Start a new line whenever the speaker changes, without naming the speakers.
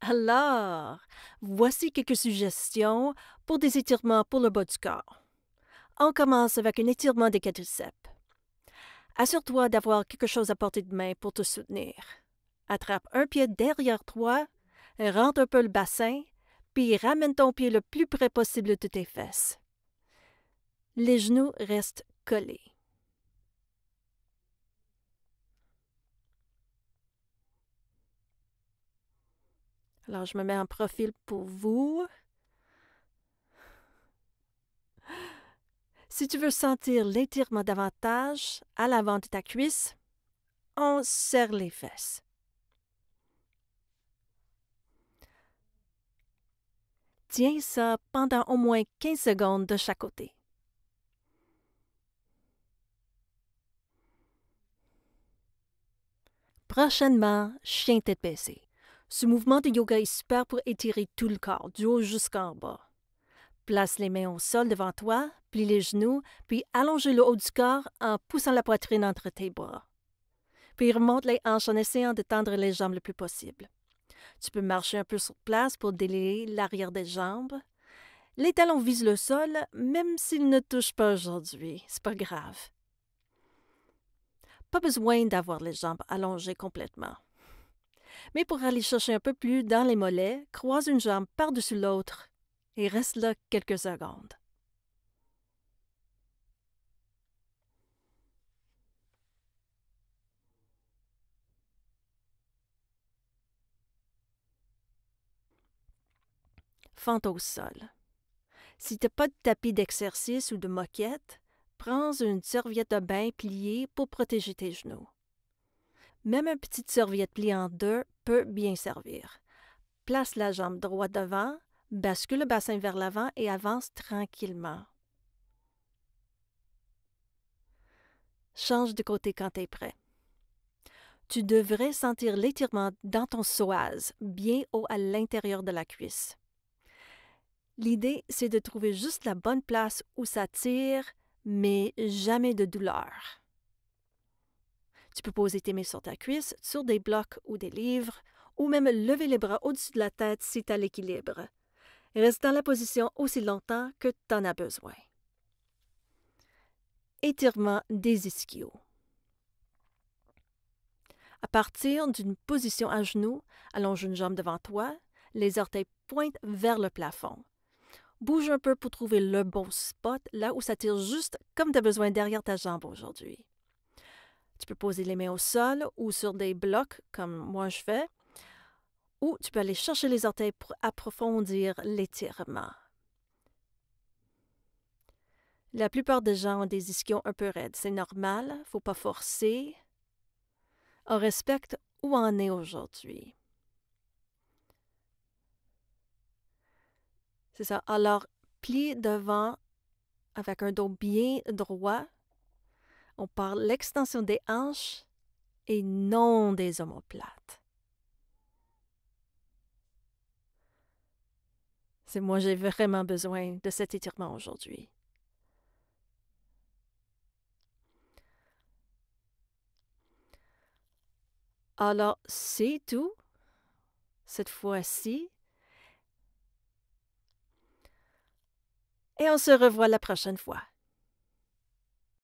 Alors, voici quelques suggestions pour des étirements pour le bas du corps. On commence avec un étirement des quadriceps. Assure-toi d'avoir quelque chose à portée de main pour te soutenir. Attrape un pied derrière toi, rentre un peu le bassin, puis ramène ton pied le plus près possible de tes fesses. Les genoux restent collés. Alors, je me mets en profil pour vous. Si tu veux sentir l'étirement davantage à l'avant de ta cuisse, on serre les fesses. Tiens ça pendant au moins 15 secondes de chaque côté. Prochainement, chien tête baissée. Ce mouvement de yoga est super pour étirer tout le corps, du haut jusqu'en bas. Place les mains au sol devant toi, plie les genoux, puis allonge le haut du corps en poussant la poitrine entre tes bras. Puis remonte les hanches en essayant de tendre les jambes le plus possible. Tu peux marcher un peu sur place pour délier l'arrière des jambes. Les talons visent le sol, même s'ils ne touchent pas aujourd'hui. C'est pas grave. Pas besoin d'avoir les jambes allongées complètement. Mais pour aller chercher un peu plus dans les mollets, croise une jambe par-dessus l'autre et reste là quelques secondes. Fente au sol. Si tu n'as pas de tapis d'exercice ou de moquette, prends une serviette de bain pliée pour protéger tes genoux. Même une petite serviette pliée en deux peut bien servir. Place la jambe droite devant, bascule le bassin vers l'avant et avance tranquillement. Change de côté quand tu es prêt. Tu devrais sentir l'étirement dans ton psoas, bien haut à l'intérieur de la cuisse. L'idée, c'est de trouver juste la bonne place où ça tire, mais jamais de douleur. Tu peux poser tes mains sur ta cuisse, sur des blocs ou des livres, ou même lever les bras au-dessus de la tête si tu as l'équilibre. Reste dans la position aussi longtemps que tu en as besoin. Étirement des ischios. À partir d'une position à genoux, allonge une jambe devant toi, les orteils pointent vers le plafond. Bouge un peu pour trouver le bon spot, là où ça tire juste comme tu as besoin derrière ta jambe aujourd'hui. Tu peux poser les mains au sol ou sur des blocs, comme moi je fais, ou tu peux aller chercher les orteils pour approfondir l'étirement. La plupart des gens ont des ischions un peu raides. C'est normal, faut pas forcer. On respecte où on est aujourd'hui. C'est ça. Alors, plie devant avec un dos bien droit. On parle l'extension des hanches et non des omoplates. Moi, j'ai vraiment besoin de cet étirement aujourd'hui. Alors, c'est tout, cette fois-ci. Et on se revoit la prochaine fois.